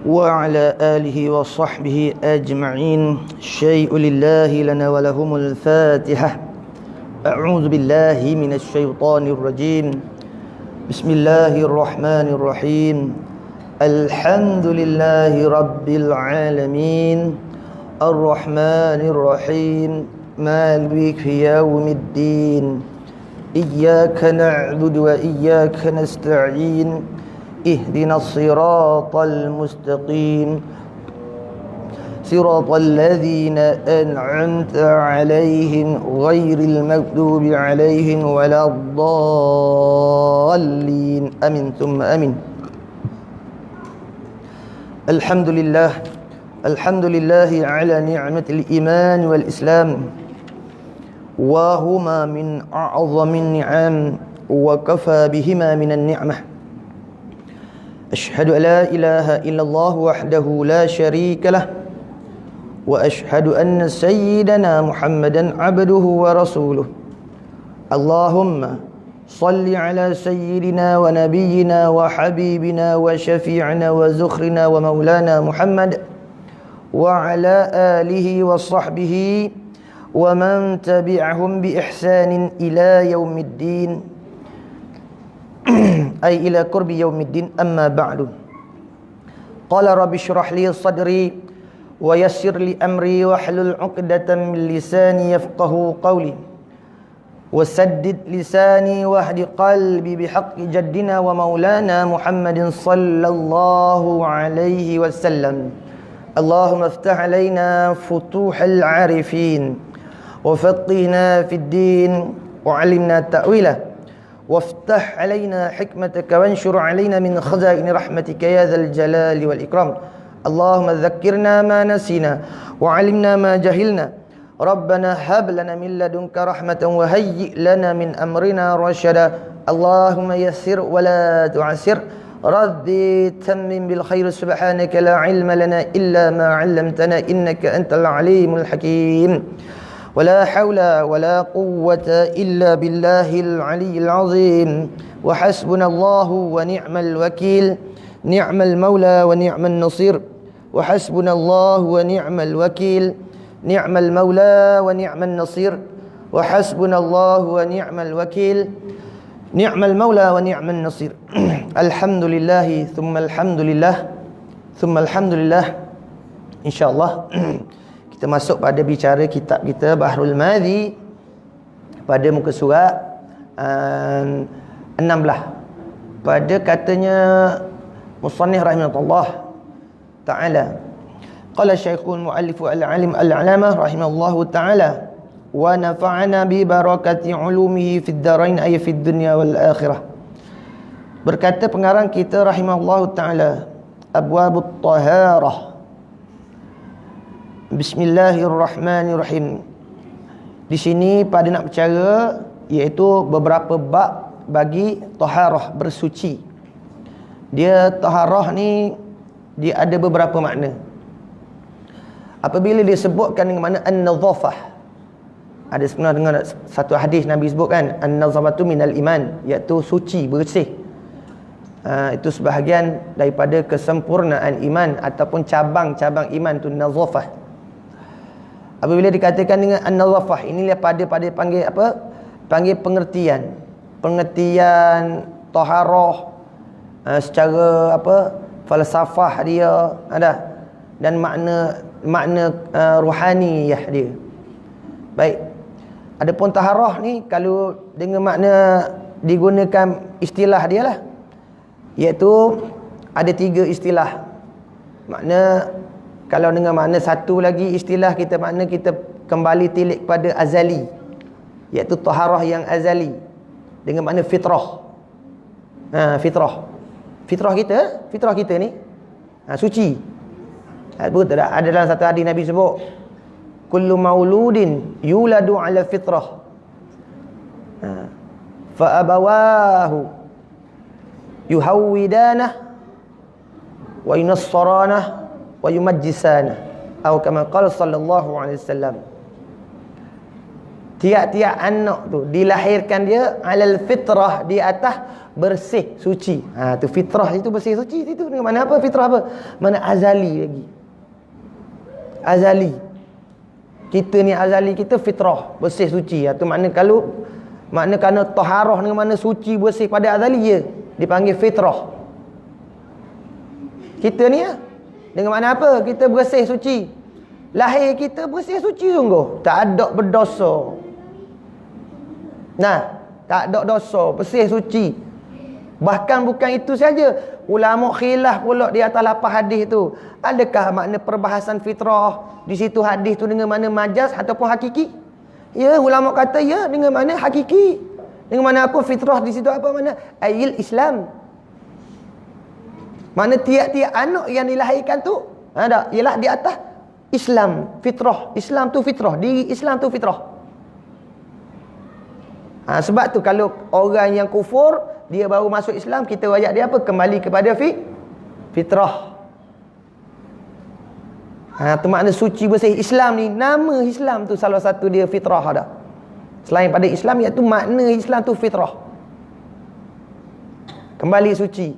وعلى آله وصحبه أجمعين. شيء لله لنا ولهم الفاتحة. أعوذ بالله من الشيطان الرجيم. بسم الله الرحمن الرحيم. الحمد لله رب العالمين الرحمن الرحيم مالك يوم الدين إياك نعبد وإياك نستعين اهدنا الصراط المستقيم صراط الذين أنعمت عليهم غير المغضوب عليهم ولا الضالين آمين ثم آمين. الحمد لله على نعمة الإيمان والإسلام وهما من أعظم النعم وكفى بهما من النعمة. أشهد أن لا إله إلا الله وحده لا شريك له وأشهد أن سيدنا محمدا عبده ورسوله. اللهم صل على سيدنا ونبينا وحبيبنا وشفيعنا وزخرنا ومولانا محمد وعلى آله وصحبه ومن تبعهم بإحسان إلى يوم الدين أي إلى قرب يوم الدين. أما بعد. قال رب اشرح لي صدري ويسر لي أمري واحلل عقدة من لساني يفقه قولي وسدد لساني واهد قلبي بحق جدنا ومولانا محمد صلى الله عليه وسلم. اللهم افتح علينا فتوح العارفين وفقهنا في الدين وعلمنا تأويله وافتح علينا حكمتك وانشر علينا من خزائن رحمتك يا ذا الجلال والإكرام. اللهم ذكرنا ما نسينا وعلمنا ما جهلنا. ربنا هب لنا من لدنك رحمة وهيئ لنا من أمرنا رشدا. اللهم يسر ولا تعسر ربي تمم بالخير. سبحانك لا علم لنا إلا ما علمتنا إنك أنت العليم الحكيم. ولا حول ولا قوة إلا بالله العلي العظيم. وحسبنا الله ونعم الوكيل. نعم المولى ونعم النصير. وحسبنا الله ونعم الوكيل. نعم المولى ونعم النصير. وحسبنا الله ونعم الوكيل. نعم المولى ونعم النصير. الحمد لله ثم الحمد لله ثم الحمد لله. InsyaAllah kita masuk pada bicara kitab kita Bahrul Madhi pada muka surat 16. Pada katanya Musannif rahimahullah ta'ala, qala Syekhul Muallif al-Alim al-Alamah rahimahullahu ta'ala wa nafa'ana bi barakati ulumihi fid darain ay fid dunya wal akhirah. Berkata pengarang kita rahimahullahu ta'ala, abwabut taharah. Bismillahirrahmanirrahim. Di sini pada nak bercara iaitu beberapa bab bagi taharah, bersuci. Dia taharah ni dia ada beberapa makna. Apabila disebutkan dengan makna an-nadhafah, ada pernah dengar satu hadis Nabi sebutkan an-nadhafatu minal iman, iaitu suci, bersih. Itu sebahagian daripada kesempurnaan iman ataupun cabang-cabang iman tu nadhafah. Apabila dikatakan dengan an-nadhafah, inilah pada panggil apa? Panggil pengertian taharah secara apa? Falsafah dia ada, dan makna ruhaniyah dia. Baik. Adapun taharah ni kalau dengan makna digunakan istilah dia lah, iaitu ada 3 istilah. Makna kalau dengan makna satu lagi istilah kita, makna kita kembali tilik pada azali, iaitu taharah yang azali dengan makna fitrah. Fitrah kita ni suci. Betul tak? Ada dalam satu hadis Nabi sebut kullu mauludin yuladu ala fitrah fa abawahu yuhawwidanah wa yunassaranah wa yumajjisanah atau kama qala sallallahu alaihi wasallam. Tiap-tiap anak tu dilahirkan dia alal fitrah, di atas bersih suci. Tu fitrah itu bersih suci itu dengan mana apa? Fitrah apa? Mana azali lagi. Azali. Kita ni azali kita fitrah, bersih suci. Tu makna kerana taharah dengan mana suci bersih pada azali dia dipanggil fitrah. Kita ni dengan mana apa? Kita bersih suci. Lahir kita bersih suci sungguh. Tak ada berdosa. Tak ada dosa, bersih suci. Bahkan bukan itu saja, ulama khilaf pula di atas lapas hadis tu. Adakah makna perbahasan fitrah di situ hadis tu dengan mana majaz ataupun hakiki? Ya, ulama kata ya dengan mana hakiki. Dengan mana apa fitrah di situ apa mana? Ayil Islam. Mana tiap-tiap anak yang dilahirkan tu ialah di atas Islam, fitrah. Islam tu fitrah, diri Islam tu fitrah. Sebab tu kalau orang yang kufur, dia baru masuk Islam, kita wajak dia apa? Kembali kepada fitrah. Tu makna suci bersih. Islam ni, nama Islam tu salah satu dia fitrah dah. Selain pada Islam, iaitu makna Islam tu fitrah. Kembali suci.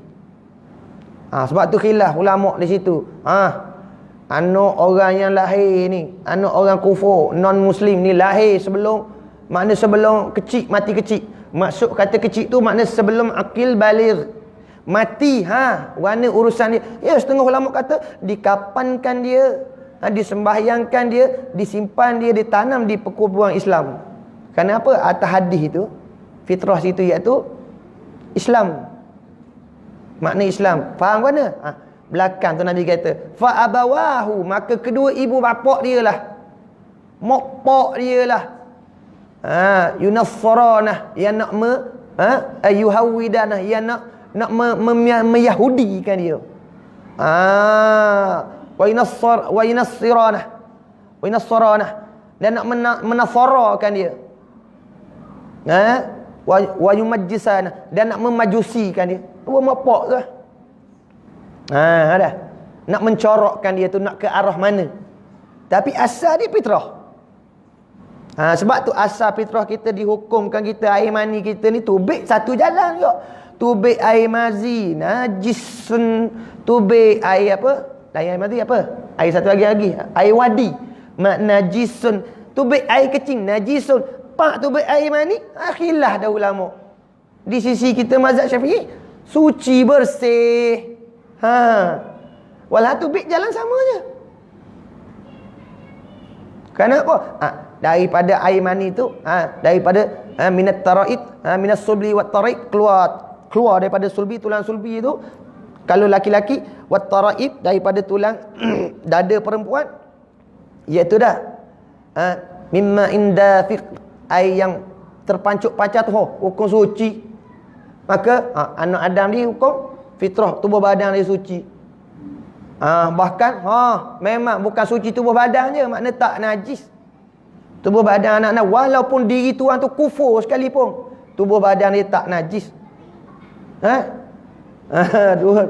Sebab tu khilaf ulama di situ. Anak orang yang lahir ni, anak orang kufur, non-muslim ni lahir sebelum, makna sebelum kecil, mati kecil. Maksud kata kecil tu makna sebelum akil baligh. Mati, warna urusan dia. Ya, setengah ulama kata dikapankan dia, disembahyangkan dia, disimpan dia, ditanam di perkuburan Islam. Kenapa? Atas hadis itu, fitrah situ iaitu Islam. Makna Islam. Faham kan? Belakang tu Nabi kata, fa abawahu, maka kedua ibu bapa dia lah, mak pak dia lah, yunassarana, yang nak yuhawidana, yang nak meyahudikan dia. Wa yunassirana, dan nak menasarakan dia. Wa yumajjisana, dan nak memajusikan dia. Dua mak pak tu. Dah. Nak mencorokkan dia tu, nak ke arah mana. Tapi asal dia fitrah. Sebab tu asal fitrah kita dihukumkan kita air mani kita ni tubik satu jalan juga. Tubik air mazi najisun, tubik air apa? Air mazi apa? Air satu lagi. Air wadi najisun, tubik air kecil najisun. Pak tubik air mani, khilaf dah ulama. Di sisi kita mazhab Syafi'i suci bersih. Walau tubik jalan sama je. Kenapa? Daripada air mani tu, daripada minat taraid, minas sulbi wat taraid, keluar daripada sulbi, tulang sulbi itu. Kalau laki-laki, wat taraid, daripada tulang dada perempuan, iaitu dah mimma indafiq, air yang terpancut-pancat tu hukum suci. Maka anak Adam ni hukum fitrah, tubuh badan dia suci. Bahkan memang bukan suci tubuh badan je, makna tak najis. Tubuh badan anak-anak, walaupun diri tuan tu kufur sekalipun, tubuh badan dia tak najis.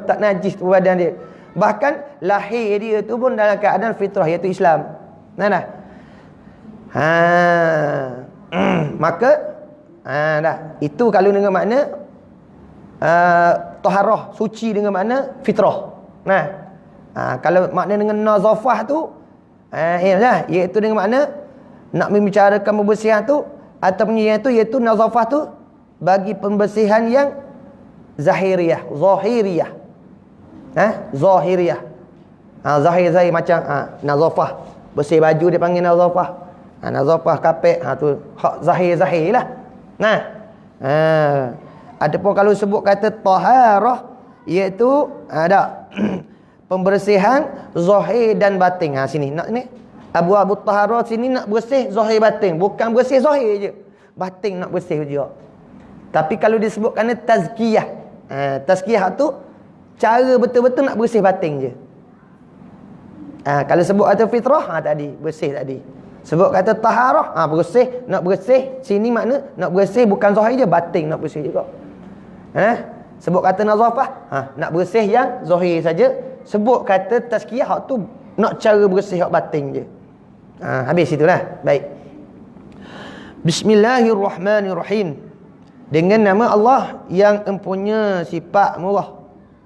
Tak najis tubuh badan dia. Bahkan lahir dia tu pun dalam keadaan fitrah, iaitu Islam. Maka dah. Itu kalau dengan makna taharah, suci dengan makna fitrah. Kalau makna dengan nazafah tu iaitu dengan makna nak membicarakan pembersihan tu ataupun iaitu nazafah tu bagi pembersihan yang zahiriyah. Zahir macam nazafah, bersih baju dia panggil nazafah. Nazafah kapek tu hak zahir lah. Adapun kalau sebut kata taharah, iaitu ada pembersihan zahir dan batin. Sini nak ni Abu taharah sini nak bersih zahir batin, bukan bersih zahir je, batin nak bersih juga. Tapi kalau disebutkan tazkiyah, tazkiyah tu cara betul-betul nak bersih batin je. Kalau sebut kata fitrah, tadi bersih tadi. Sebut kata taharah, bersih, nak bersih sini makna nak bersih bukan zahir je, batin nak bersih juga. Sebut kata nazafah, nak bersih yang zahir saja. Sebut kata tazkiyah, hak tu nak cara bersih hak batin je. Habis itulah. Baik. Bismillahirrahmanirrahim. Dengan nama Allah yang empunya sifat murah,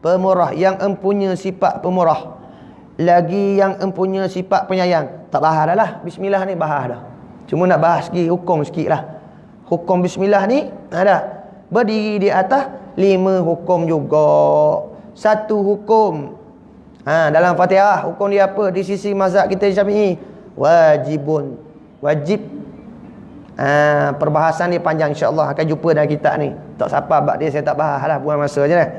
pemurah, yang empunya sifat pemurah, lagi yang empunya sifat penyayang. Tak bahas dah lah bismillah ni, bahas dah. Cuma nak bahas sikit hukum sikit lah. Hukum bismillah ni ada berdiri di atas 5 hukum juga. Satu hukum dalam Fatihah, hukum dia apa? Di sisi mazhab kita Syafi'i, wajibun, wajib. Perbahasan dia panjang, insya-Allah akan jumpa dalam kitab ni. Tak siapa bab dia saya tak bahas lah, buang masa je dah.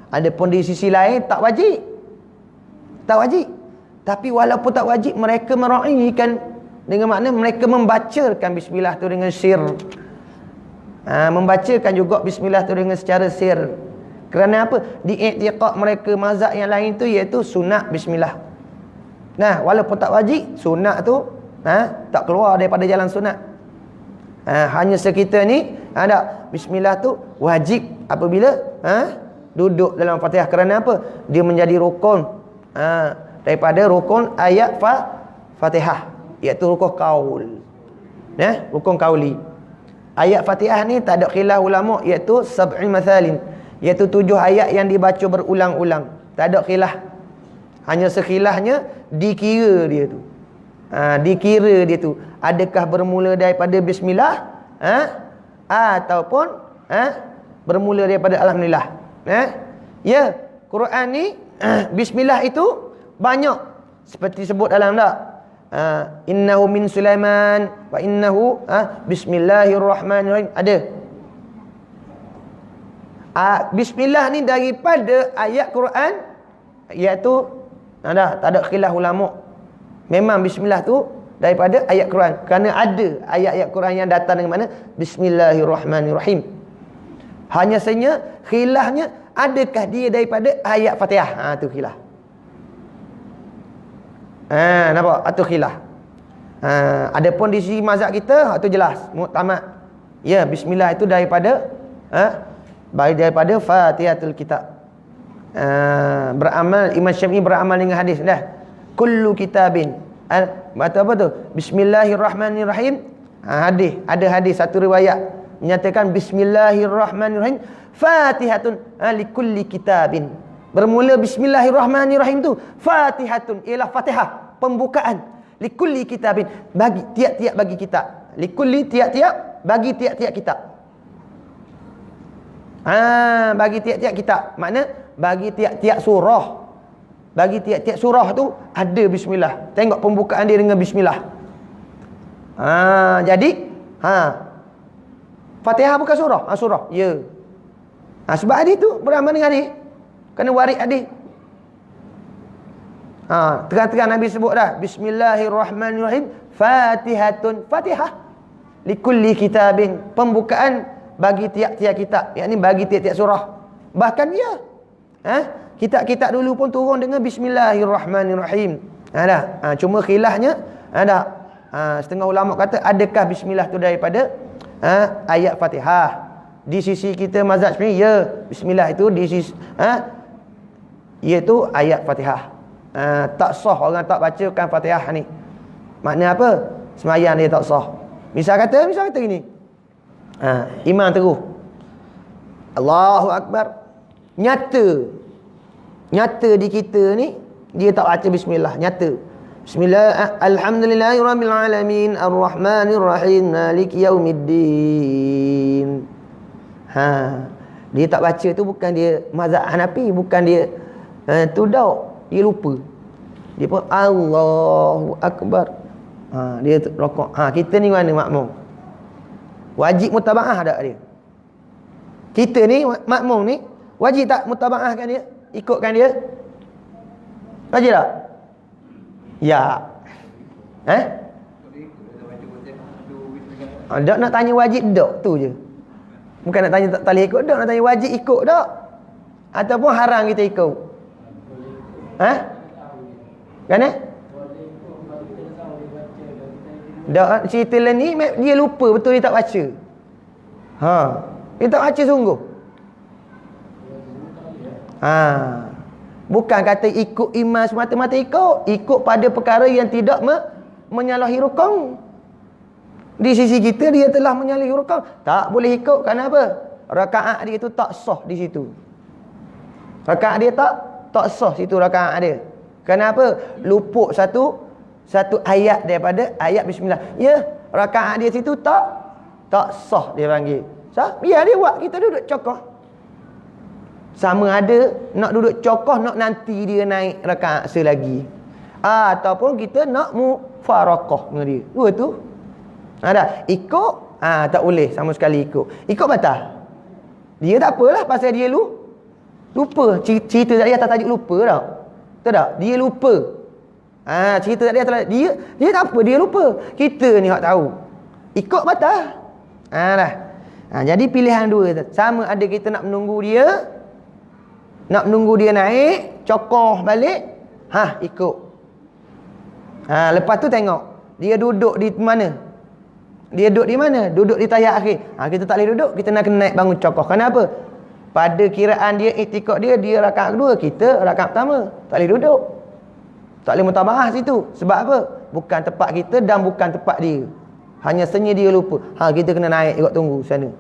Adapun di sisi lain tak wajib. Tak wajib. Tapi walaupun tak wajib, mereka meraihkan dengan makna mereka membacakan bismillah tu dengan sir. Membacakan juga bismillah tu dengan secara sir. Kerana apa? Di i'tiqad mereka mazhab yang lain tu iaitu sunat bismillah. Nah, walaupun tak wajib, sunat tu tak keluar daripada jalan sunat. Hanya sekitar ni ada bismillah tu wajib apabila duduk dalam Fatihah. Kerana apa? Dia menjadi rukun daripada rukun ayat Fatihah, iaitu rukun qaul. Rukun qauli. Ayat Fatihah ni tak ada khilaf ulama, iaitu sab'i mathalin, iaitu 7 ayat yang dibaca berulang-ulang. Tak ada khilaf. Hanya sekhilafnya dikira dia tu. Dikira dia tu adakah bermula daripada bismillah ataupun bermula daripada alhamdulillah. Ya, Quran ni bismillah itu banyak seperti sebut dalam tak? Innahu min Sulaiman wa innahu bismillahirrahmanirrahim. Ada. Bismillah ni daripada ayat Quran, iaitu tak ada khilaf ulama. Memang bismillah tu daripada ayat Quran. Kerana ada ayat-ayat Quran yang datang dengan mana bismillahirrahmanirrahim. Hanya saja khilafnya adakah dia daripada ayat Fatihah. Tu khilaf. Nampak? Itu khilaf. Adapun di sisi mazhab kita, itu jelas, muktamad. Ya, bismillah itu daripada daripada Fatihatul Kitab. Beramal, Imam Syafi'i beramal dengan hadis dah. Kullu kitabin apa tu? Bismillahirrahmanirrahim. Hadis, ada hadis satu riwayat menyatakan bismillahirrahmanirrahim Fatihatun likulli kitabin. Bermula bismillahirrahmanirrahim tu Fatihatun, ialah Fatihah, pembukaan. Likulli kitabin, bagi tiap-tiap bagi kitab. Likulli tiap-tiap, bagi tiap-tiap kitab. Bagi tiap-tiap kitab, makna bagi tiap-tiap surah. Bagi tiap-tiap surah tu ada bismillah. Tengok pembukaan dia dengan bismillah. Jadi Fatihah bukan surah. Surah. Ya. Sebab hadis tu beramal dengan hadis. Kena waris hadis. Terang-terang Nabi sebut dah. Bismillahirrahmanirrahim. Fatihatun. Fatihah. Likulli kitabin. Pembukaan bagi tiap-tiap kitab. Yakni bagi tiap-tiap surah. Bahkan dia. Kitab-kitab dulu pun turun dengan bismillahirrahmanirrahim. Cuma khilafnya setengah ulama kata adakah bismillah tu daripada ayat Fatihah. Di sisi kita mazhab Syafi'i, ya, bismillah itu di sisi iaitu ayat Fatihah. Tak sah orang tak bacakan Fatihah ni. Makna apa? Sembahyang dia tak sah. Misal kata gini. Imam teruh Allahu Akbar. Nyata di kita ni dia tak baca bismillah, nyata. Bismillah, alhamdulillahirabbil alamin, arrahmanirrahim, maliki yaumiddin. Dia tak baca tu bukan dia mazhab Hanafi, bukan dia tu dah dia lupa. Dia pun Allahu Akbar. Dia rokok. Kita ni mana makmum? Wajib mutabaah tak dia? Kita ni makmum ni wajib tak mutabaahkan dia? Ikutkan dia? Wajib tak? Ya. Dok nak tanya wajib dok tu je. Bukan nak tanya tak boleh ikut dok, nak tanya wajib ikut dok ataupun haram kita ikut. Kan dok cerita lain ni dia lupa betul, dia tak baca. Dia tak baca sungguh. Bukan kata ikut imam semata-mata ikut pada perkara yang tidak menyalahi rukun. Di sisi kita dia telah menyalahi rukun, tak boleh ikut. Kenapa? Rakaat dia tu tak sah di situ. Rakaat dia tak sah situ rakaat dia. Kenapa? Luput satu ayat daripada ayat bismillah. Ya, rakaat dia situ tak sah dia panggil. Sah? Biar dia buat, kita duduk cokoh. Sama ada nak duduk cokoh, nak nanti dia naik rakaat selagi. Ataupun kita nak mufaraqah dengan dia. Dua tu. Ada ikut, tak boleh sama sekali ikut. Ikut batal. Dia tak apalah pasal dia lupa. Cerita tadi atas tajuk lupa tau. Tahu tak? Dia lupa. Cerita tadi atas dia tak apa, dia lupa. Kita ni hak tahu. Ikut batal. Dah. Jadi pilihan dua. Sama ada kita nak menunggu dia naik, cokoh balik, ikut. Lepas tu tengok dia duduk di mana. Dia duduk di mana? Duduk di tahiyat akhir. Kita tak boleh duduk, kita nak kena naik bangun cokoh. Kenapa? Pada kiraan dia, iktikad dia rakaat kedua, kita rakaat pertama. Tak boleh duduk. Tak boleh mutabahah situ. Sebab apa? Bukan tempat kita dan bukan tempat dia. Hanya senyap dia lupa. Kita kena naik ikut tunggu sana.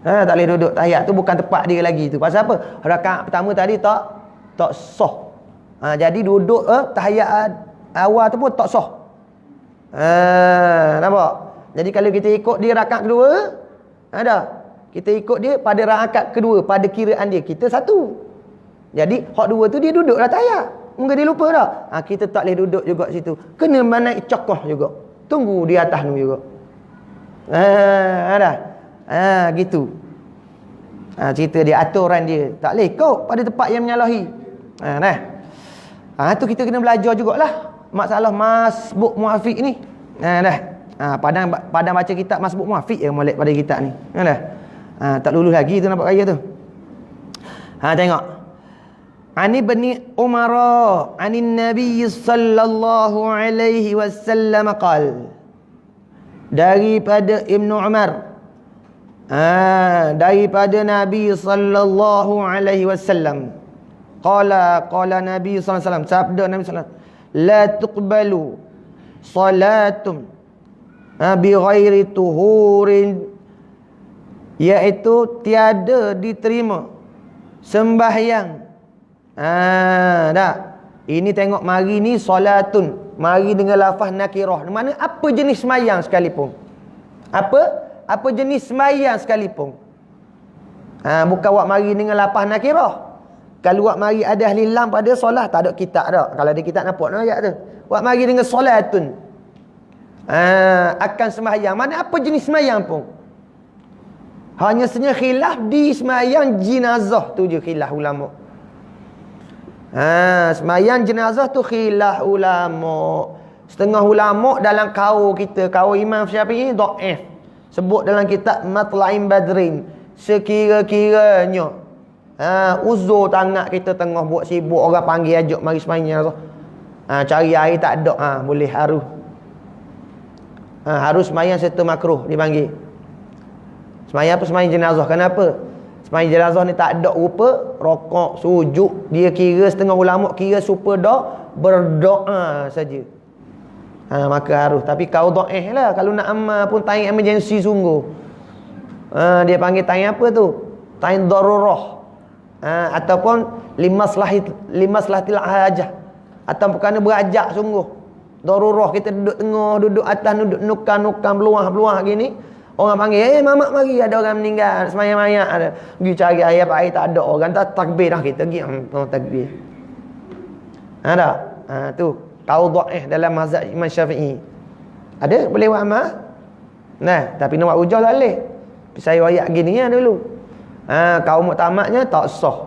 Tak boleh duduk. Tahiyat tu bukan tempat dia lagi tu. Pasal apa? Rakaat pertama tadi tak sah. Jadi duduk tahiyat awal tu pun tak sah. Nampak? Jadi kalau kita ikut dia rakaat kedua, kita ikut dia pada rakaat kedua, pada kiraan dia, kita satu. Jadi hak dua tu dia duduk dah tahiyat. Mungkin dia lupa dah. Kita tak boleh duduk juga situ. Kena naik cokoh juga. Tunggu di atas tu juga. Gitu. Cerita dia, aturan dia. Tak boleh ikut pada tempat yang menyalahi. Tu kita kena belajar jugalah masalah masbuk muafiq ni. Padang baca kitab masbuk muafiq ya molek pada kitab ni. Tak lulus lagi tu nampak gaya tu. Tengok. Ani bani Umar anin Nabi sallallahu alaihi wasallam qal. Daripada Ibnu Umar. Daripada Nabi sallallahu alaihi wasallam. Qala Nabi sallallahu alaihi wasallam, sabda Nabi sallallahu alaihi wasallam, la tuqbalu salatun bi ghairi tuhurin, iaitu tiada diterima sembahyang. Ini tengok mari ni solatun, mari dengan lafaz nakirah. Mana apa jenis sembahyang sekalipun. Apa jenis sembahyang sekalipun. Bukan wak mari dengan lafaz nakirah. Kalau wak mari ada ahli lam pada solat, tak ada kitab dah. Kalau ada kitab nampak ayat tu. Wak mari dengan solatun, akan sembahyang. Mana apa jenis sembahyang pun. Hanya sebenarnya khilaf di sembahyang jenazah tu je khilaf ulama. Sembahyang jenazah tu khilaf ulama. Setengah ulama dalam kaum kita, kaum Imam Syafi'i dhaif. Sebut dalam kitab Matla'in Badrin, sekira-kiranya uzur tangan kita tengah buat sibuk, orang panggil ajak mari sembahyang jenazah, cari air tak ada, boleh harus sembahyang serta makruh dipanggil. Sembahyang apa? Sembahyang jenazah. Kenapa? Sembahyang jenazah ni tak ada rupa rokok, sujud. Dia kira setengah ulama kira super berdoa saja. Maka harus. Tapi kau dhaif lah. Kalau nak amal pun time emergency sungguh. Dia panggil time apa tu? Time darurah. Ataupun limaslahatil hajah. Ataupun kerana berajak sungguh. Darurah, kita duduk tengah, duduk atas, duduk nukan beluah gini. Orang panggil, mamak mari, ada orang meninggal, semayang-mayang ada. Pergi cari air tak ada. Orang tak takbir dah, kita pergi takbir. Ada. Tu kau dhaif dalam mazhab Imam Syafi'i. Ada boleh buat amal. Tapi nak buat hujah tak boleh. Saya ayat gini dulu. Kaum muktamadnya tak sah.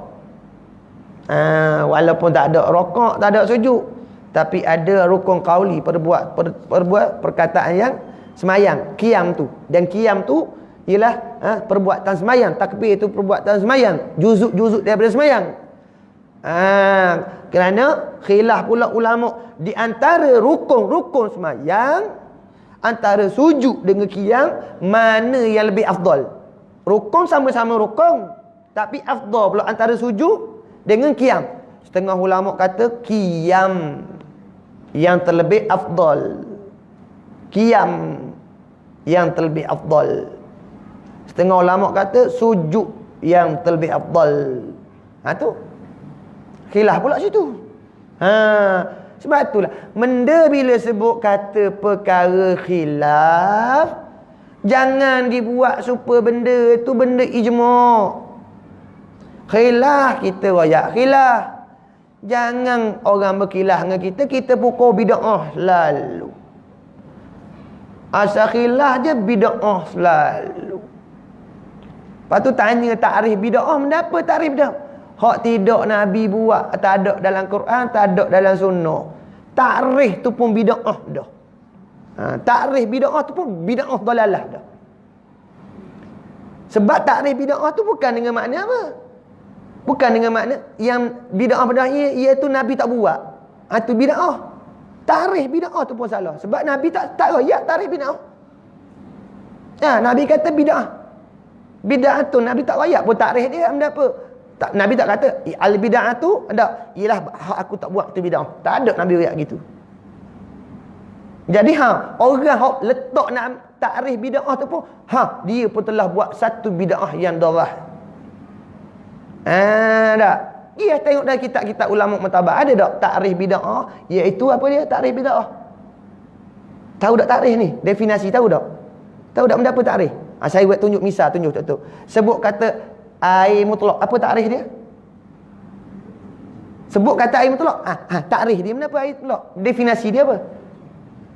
Walaupun tak ada rokok, tak ada sujud, tapi ada rukun qauli, perbuat perkataan yang semayang, qiyam tu. Dan qiyam tu ialah perbuatan semayang. Takbir itu perbuatan semayang, juzuk-juzuk daripada semayang. Kerana khilaf pula ulama di antara rukun-rukun semayang, antara sujud dengan qiyam, mana yang lebih afdal. Rukun sama-sama rukun, tapi afdal pula antara sujud dengan qiyam. Setengah ulama kata qiyam yang terlebih afdal. Qiyam yang terlebih afdal. Setengah ulama kata sujud yang terlebih afdal. Tu khilaf pula situ. Sebab itulah benda bila sebut kata perkara khilaf, jangan dibuat supaya benda tu benda ijma'. Khilaf kita royak khilaf. Jangan orang berkhilaf dengan kita, kita pukul bid'ah selalu. Asal khilaf je bid'ah selalu. Lepas tu tanya takrif bid'ah, kenapa takrif bid'ah? Hak tidak Nabi buat, tak ada dalam Quran, tak ada dalam sunnah. Takrif tu pun bid'ah dah. Takrif bid'ah tu pun bid'ah dalalah dah. Sebab takrif bid'ah tu bukan dengan makna apa? Bukan dengan makna yang bid'ah pada iaitu Nabi tak buat. Itu bid'ah. Takrif bid'ah tu pun salah. Sebab Nabi tak royak takrif bid'ah. Nabi kata bid'ah. Bid'ah tu Nabi tak royak pun takrif dia. Apa? Nabi tak kata al bid'ah tu ada. Ialah aku tak buat tu bid'ah. Tak ada Nabi royak gitu. Jadi orang hak letak nak takrif bid'ah tu pun dia pun telah buat satu bid'ah yang darah. Tak. Dia tengok dalam kitab-kitab ulama mutabar ada tak takrif bid'ah, iaitu apa dia takrif bid'ah? Tahu tak takrif ni? Definisi tahu tak? Tahu tak benda apa takrif? Saya buat tunjuk misal, tunjuk tu. Sebut kata air mutlak, apa takrif dia? Sebut kata air mutlak. Takrif dia benda apa air mutlak? Definisi dia apa?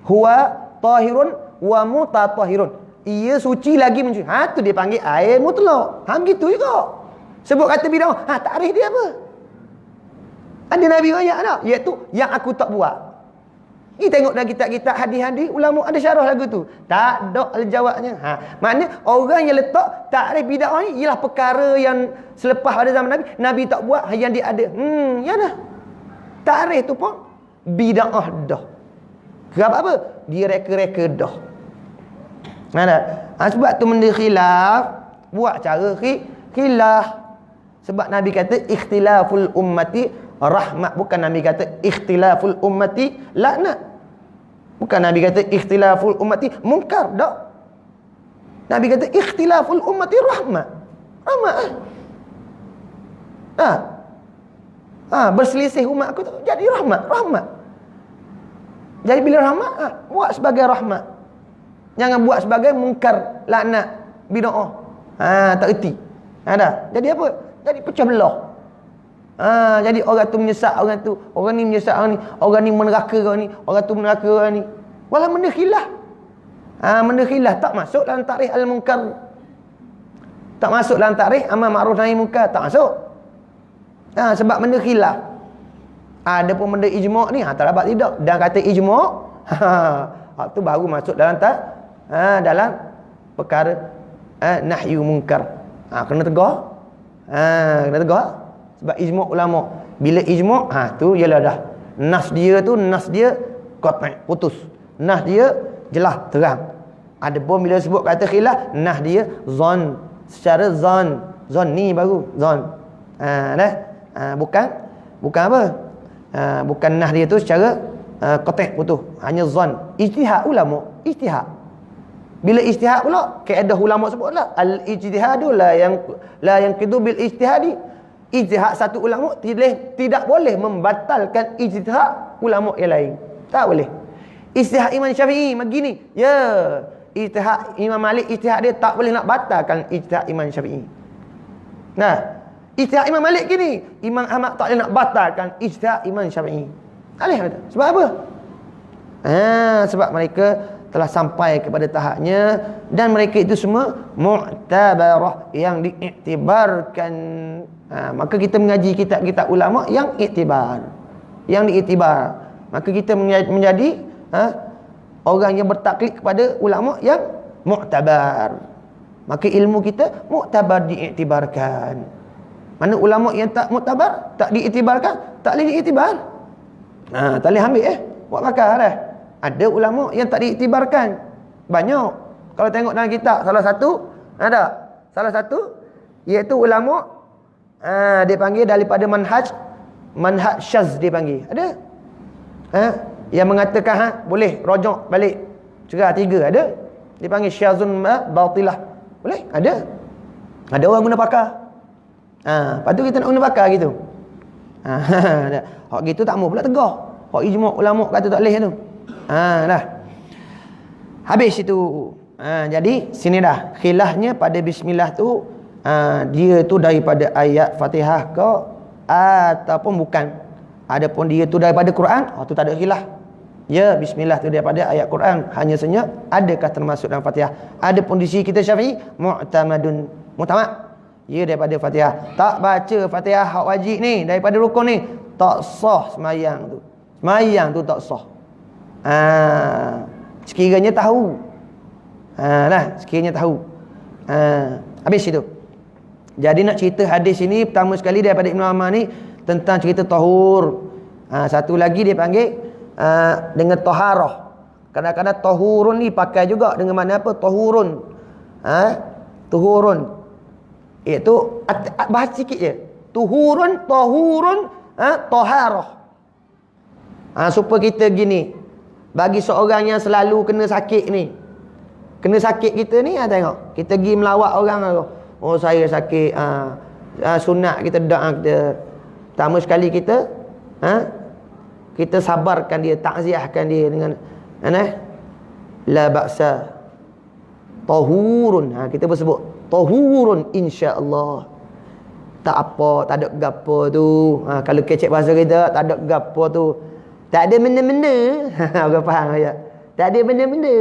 Huwa tahirun wa mutatahhirun. Ia suci lagi mencuci. Tu dia panggil air mutlak. Gitu juga. Sebut kata bid'ah, takrif dia apa? Ada Nabi royak tak? Iaitu yang aku tak buat. Ni tengok dalam kitab-kitab hadis-hadis, ulama ada syarah lagu tu. Tak ada jawabnya. Maknanya orang yang letak takrif bid'ah ni ialah perkara yang selepas pada zaman Nabi, Nabi tak buat, yang dia ada. Ya dah. Takrif tu pun bid'ah dah. Kenapa apa? Dia reka-reka dah. Sebab tu benda khilaf, buat cara khilaf. Sebab Nabi kata ikhtilaful ummati rahmat. Bukan Nabi kata ikhtilaful ummati laknat. Bukan Nabi kata ikhtilaful ummati munkar. Tak. Nabi kata ikhtilaful ummati rahmat. Rahmat. Berselisih umat aku tu jadi rahmat. Rahmat. Jadi bila rahmat, buat sebagai rahmat. Jangan buat sebagai munkar, laknat, bid'ah. Tak erti. Jadi apa? Jadi pecah belah. Jadi orang tu menyesat orang tu, orang ni menyesat orang ni, orang ni meneraka orang ni, orang tu meneraka orang ni. Walau benda khilaf. Benda khilaf tak masuk dalam takrif al-munkar. Tak masuk dalam takrif amar ma'ruf nahi munkar, tak masuk. Sebab benda khilaf. Ada pun benda ijma' ni, tak dapat tidak. Dan kata ijma', tu baru masuk dalam dalam perkara nahyu munkar. Kena tegar. Kena tegar. Sebab ijma' ulama. Bila ijma', tu ialah dah. Nas dia qat', putus. Nas dia jelas, terang. Ada pun bila sebut kata khilaf, nas dia zon. Secara zon ni baru zon. Bukan apa? Bukan nas dia tu secara qat', putus. Hanya zon. Ijtihad ulama, ijtihad. Bila ijtihad pula, kaedah ulama sebutlah al-ijtihadu la yanqidu bil ijtihadi. Ijtihad satu ulama tidak boleh membatalkan ijtihad ulama yang lain. Tak boleh. Ijtihad Imam Syafi'i begini. Ijtihad Imam Malik, ijtihad dia tak boleh nak batalkan ijtihad Imam Syafi'i. Ijtihad Imam Malik gini, Imam Ahmad tak boleh nak batalkan ijtihad Imam Syafi'i. Tak boleh. Sebab apa? Sebab mereka telah sampai kepada tahapnya dan mereka itu semua mu'tabarah, yang diiktibarkan. Maka kita mengaji kitab-kitab ulama yang iktibar, yang diiktibar. Maka kita menjadi orang yang bertaklid kepada ulama yang mu'tabar. Maka ilmu kita mu'tabar, diiktibarkan. Mana ulama yang tak mu'tabar, tak diiktibarkan, tak boleh diiktibar. Tak boleh ambil buat pakar dah. Ada ulama yang tak diiktibarkan. Banyak. Kalau tengok dalam kitab, salah satu iaitu ulama dia panggil daripada manhaj syaz, dia panggil. Ada. Yang mengatakan boleh rojok balik cerah 3, ada. dipanggil syazun batilah. Boleh? Ada. Ada orang guna pakar. Lepas tu kita nak guna pakar gitu. Hak gitu tak mau pula tegar. Hak ijma' ulama kata tak boleh tu. Dah. Habis itu. Jadi sini dah. Khilafnya pada bismillah tu dia tu daripada ayat Fatihah ke ataupun bukan. Adapun dia tu daripada Quran, tu tak ada khilaf. Ya, bismillah tu daripada ayat Quran. Hanya saja adakah termasuk dalam Fatihah. Adapun di sini kita Syafi'i mu'tamad. Ya daripada Fatihah. Tak baca Fatihah hak wajib ni daripada rukun ni, tak sah semayang tu. Semayang tu tak sah. Sekiranya tahu. Sekiranya tahu. Habis itu. Jadi nak cerita hadis ini pertama sekali daripada Ibn Umar ni tentang cerita tahur. Satu lagi dia panggil dengan taharah. Kadang-kadang tahurun ni pakai juga dengan mana apa? Tahurun. Tuhurun. Iaitu bahas sikit je. Tahurun, taharah. Supaya kita gini. Bagi seorang yang selalu kena sakit ni. Kena sakit kita ni, tengok. Kita pergi melawat orang. Oh, saya sakit. Sunat kita kita. Pertama sekali kita kita sabarkan dia, takziahkan dia dengan la ba'sa tahurun. Kita bersebut tahurun insya-Allah. Tak apa, tak ada gapo tu. Kalau kecek bahasa kita, tak ada gapo tu. Tak ada benda-benda. Orang faham tak? Tak ada benda-benda.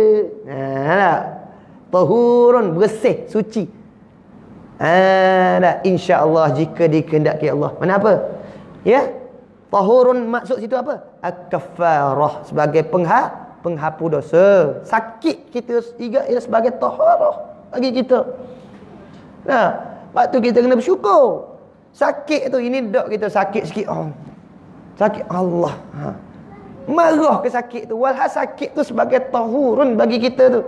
Tahurun, bersih, suci. Insya-Allah jika dikehendaki Allah. Mana apa? Ya. Tahurun maksud situ apa? Al-kafarah, sebagai penghapus dosa. Sakit kita ialah sebagai taharah bagi kita. Waktu kita kena bersyukur. Sakit tu, ini dok kita sakit sikit. Sakit Allah. Marah ke sakit tu. Walhal sakit tu sebagai tahurun bagi kita tu.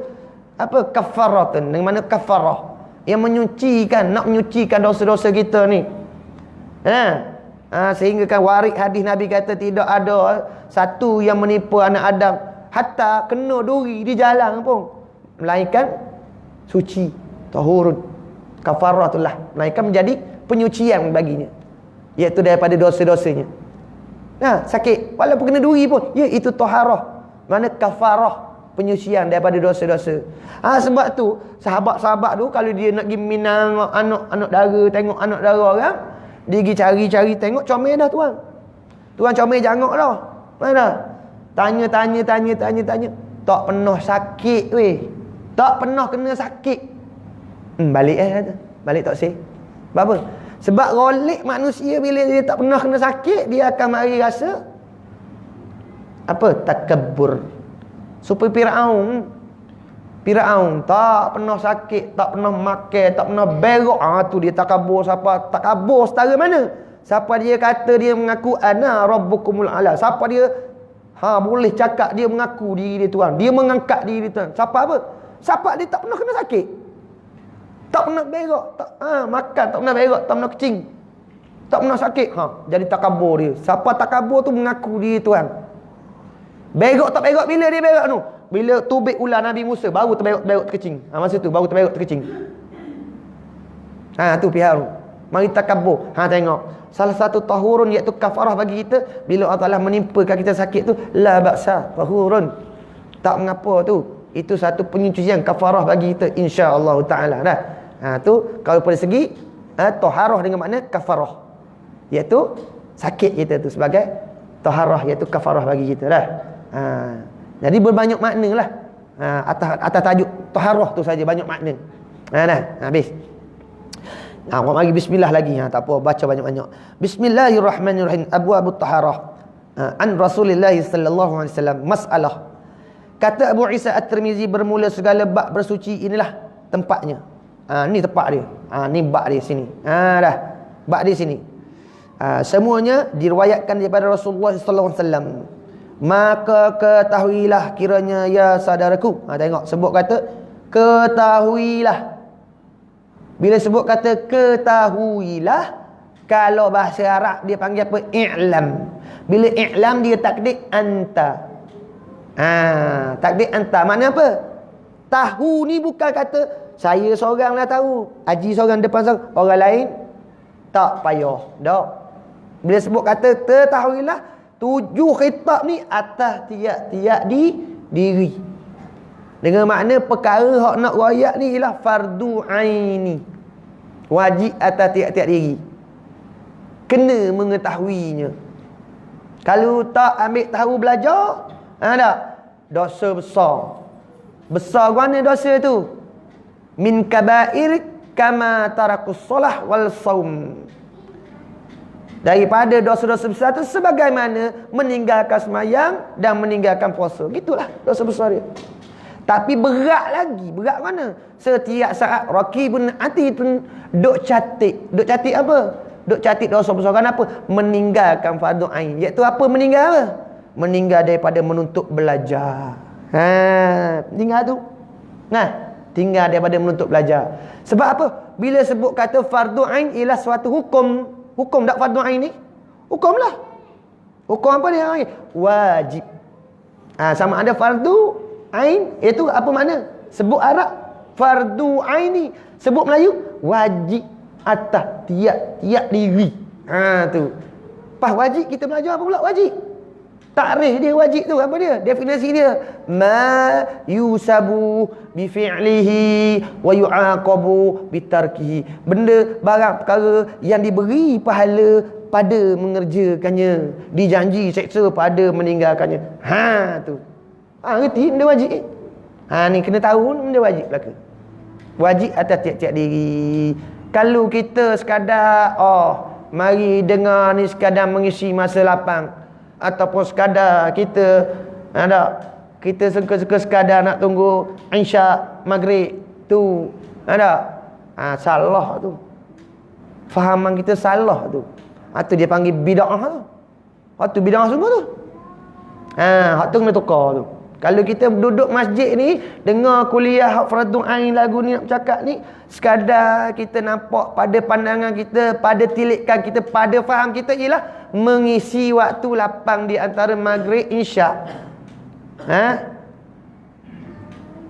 Apa? Kafaratun. Dengan mana kafarah? Yang menyucikan, nak menyucikan dosa-dosa kita ni. Sehingga kan waris hadis Nabi kata tidak ada satu yang menipu anak Adam hatta kena duri di jalan pun melainkan suci, tahurun, kafaratullah, melainkan menjadi penyucian baginya, iaitu daripada dosa-dosanya. Sakit walaupun kena duri pun, ya itu taharah, mana kafarah, penyucian daripada dosa-dosa. Sebab tu sahabat-sahabat tu kalau dia nak pergi minang anak dara, tengok anak dara orang, dia pergi cari-cari tengok comel dah tuan. Tuan comel jangok dah. Mana? Tanya. Tak pernah sakit weh. Tak pernah kena sakit. Balik kata. Balik tak sih. Apa? Sebab rolik manusia bila dia tak pernah kena sakit, dia akan mari rasa apa? Takabbur. Supaya Firaun tak pernah sakit, tak pernah makan, tak pernah berok. Tu dia takabur. Siapa takabur setara mana? Siapa dia kata dia mengaku ana rabbukumul ala. Siapa dia boleh cakap dia mengaku diri dia Tuhan. Dia mengangkat diri dia Tuhan. Siapa apa? Siapa dia tak pernah kena sakit. Tak pernah berok, makan tak pernah berok, tak pernah kecing. Tak pernah sakit. Jadi takabur dia. Siapa takabur tu mengaku diri Tuhan. Berok tak berok, bila dia berok tu? Bila tubik ular Nabi Musa baru terberok terkecing. Masa tu baru terberok terkecing. Tu pihak tu. Mari takabur. Tengok. Salah satu tahurun iaitu kafarah bagi kita bila Allah Taala menimpakan kita sakit tu, la ba'sa tahurun. Tak mengapa tu. Itu satu penyucian kafarah bagi kita insya-Allah taala dah. Tu kalau pada segi taharah dengan makna kafarah. Iaitu sakit kita tu sebagai taharah, iaitu kafarah bagi kita dah. Jadi berbanyak makna lah. Atas tajuk taharah tu saja banyak makna. Habis. Mari bismillah lagi. Tak apa, baca banyak-banyak. Bismillahirrahmanirrahim. Abwaabut taharah. An Rasulillah sallallahu alaihi wasallam. Masalah. Kata Abu Isa At-Tirmizi, bermula segala bab bersuci inilah tempatnya. Ni tempat dia. Ni bab dia sini. Dah. Bab dia sini. Semuanya diriwayatkan daripada Rasulullah sallallahu alaihi wasallam. Maka ketahuilah kiranya ya saudaraku. Tengok sebut kata ketahuilah. Bila sebut kata ketahuilah, kalau bahasa Arab dia panggil apa? I'lam. Bila i'lam dia takdir anta. Takdir anta makna apa? Tahu ni bukan kata saya seorang lah tahu, haji seorang depan seorang, orang lain tak payah. Tak. Bila sebut kata ketahuilah, 7 khitab ni atas tiap-tiap diri. Dengan makna perkara hak nak royak ni ialah fardu aini. Wajib atas tiap-tiap diri. Kena mengetahuinya. Kalau tak ambil tahu belajar, tak? Dosa besar. Besar mana dosa tu? Min kabair kama tarakus solah wal saum. Daripada dosa-dosa besar tu sebagaimana meninggalkan semayang dan meninggalkan puasa. Gitulah dosa besar dia. Tapi berat lagi. Berat mana? Setiap saat raqibun atidun duk catik. Duk catik apa? Duk catik dosa besar. Kenapa? Meninggalkan fardu ain. Iaitu apa meninggal apa? Meninggal daripada menuntut belajar. Tinggal tu. Tinggal daripada menuntut belajar. Sebab apa? Bila sebut kata fardu ain ialah suatu hukum. Hukum tak fardu ain ni? Hukum lah. Hukum apa dia? Wajib. Sama ada fardu ain, itu apa makna? Sebut Arab fardu ain ni, sebut Melayu wajib atas tiap-tiap diri. Tu. Pas wajib kita belajar apa pula wajib? Takrif dia wajib tu apa dia? Definisi dia ma yusabu bi fi'lihi wa yu'aqabu bi tarkihi. Benda barang perkara yang diberi pahala pada mengerjakannya, dijanji seksa pada meninggalkannya. Tu. Ngerti benda wajib. Ni kena tahu benda wajib belaka. Wajib atas tiap-tiap diri. Kalau kita sekadar mari dengar ni sekadar mengisi masa lapang, ataupun sekadar kita kita suka-suka sekadar nak tunggu isyak maghrib tu, salah tu. Fahaman kita salah tu. Tu dia panggil bid'ah tu. Tu bid'ah sungguh tu. Hak tu kena tukar tu. Kalau kita duduk masjid ni, dengar kuliah hak fardu ain lagu ni nak bercakap ni, sekadar kita nampak pada pandangan kita, pada tilikan kita, pada faham kita ialah mengisi waktu lapang di antara maghrib isyak.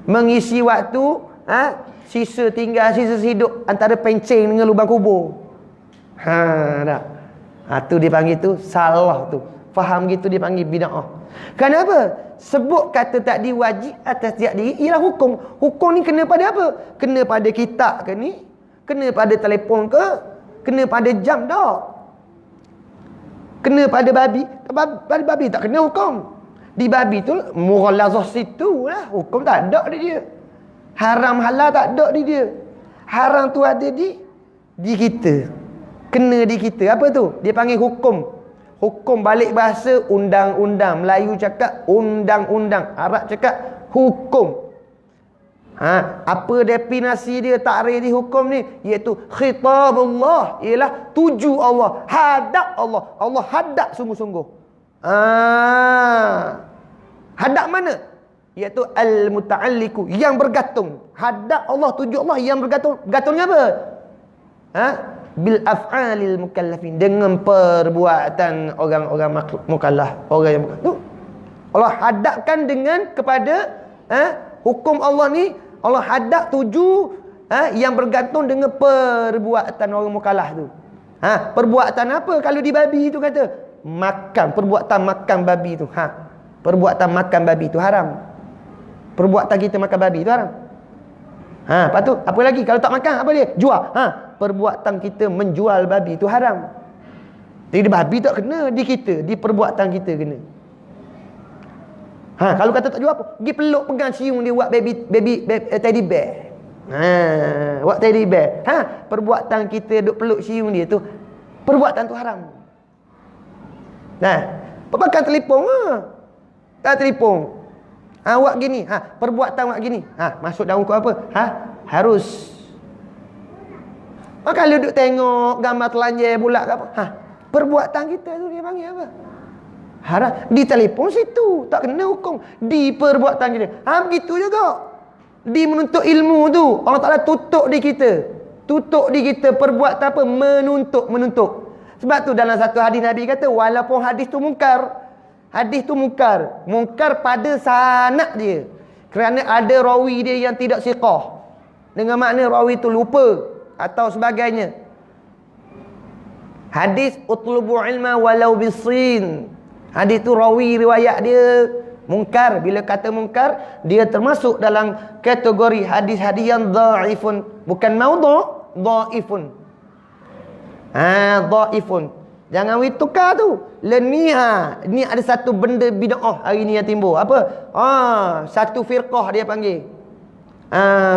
Mengisi waktu sisa hidup antara pencing dengan lubang kubur. Tu dipanggil tu salah tu. Faham gitu dipanggil bid'ah. Kenapa? Sebut kata tadi wajib atas tiap diri ialah hukum. Hukum ni kena pada apa? Kena pada kitab ke ni? Kena pada telefon ke? Kena pada jam tak? Kena pada babi? Pada babi tak kena hukum. Di babi tu mughalazah situ lah. Hukum tak ada di dia. Haram halal tak ada di dia. Haram tu ada di kita. Kena di kita. Apa tu? Dia panggil hukum. Hukum balik bahasa undang-undang. Melayu cakap undang-undang, Arab cakap hukum. Apa definisi dia, takrif di hukum ni? Iaitu khitabullah, ialah tuju Allah, hadap Allah. Allah hadap sungguh-sungguh. Hadap mana? Iaitu al-muta'alliku, yang bergantung. Hadap Allah, tuju Allah yang bergantung. Bergantungnya apa? Bil af'alil mukallafin, dengan perbuatan orang-orang mukallaf, orang yang tu. Allah hadapkan dengan kepada hukum Allah ni, Allah hadap tuju yang bergantung dengan perbuatan orang mukallaf tu. Perbuatan apa kalau di babi tu kata? Makan, perbuatan makan babi tu. Perbuatan makan babi tu haram. Perbuatan kita makan babi tu haram. Lepas tu apa lagi kalau tak makan apa dia? Jual. Perbuatan kita menjual babi itu haram. Jadi babi tak kena di kita, di perbuatan kita kena. Kalau kata tak jual apa? Pergi peluk pegang cium dia buat baby teddy bear. Buat teddy bear. Perbuatan kita duk peluk cium dia tu, perbuatan tu haram. Pegang telefon telefon. Awak gini, perbuatan awak gini. Masuk dalam hukum apa? Harus. Kalau duduk tengok gambar telanjang pula ke apa? Perbuatan kita tu dia panggil apa? Haram. Di telefon situ tak kena hukum. Di perbuatan kita. Begitu juga. Di menuntut ilmu tu, Allah Ta'ala tutup di kita. Tutup di kita perbuatan apa? Menuntut. Sebab tu dalam satu hadis Nabi kata, walaupun hadis tu mungkar. Hadis tu mungkar. Mungkar pada sanad dia. Kerana ada rawi dia yang tidak siqah. Dengan makna rawi itu lupa atau sebagainya. Hadis utlubu ilma walau bisin. Hadis itu rawi riwayat dia munkar. Bila kata munkar, dia termasuk dalam kategori hadis-hadis yang dhaifun. Bukan maudhu', dhaifun. Dhaifun. Jangan tukar tu. Ni ada satu benda bid'ah hari ni yang timbul. Apa? Satu firqah dia panggil.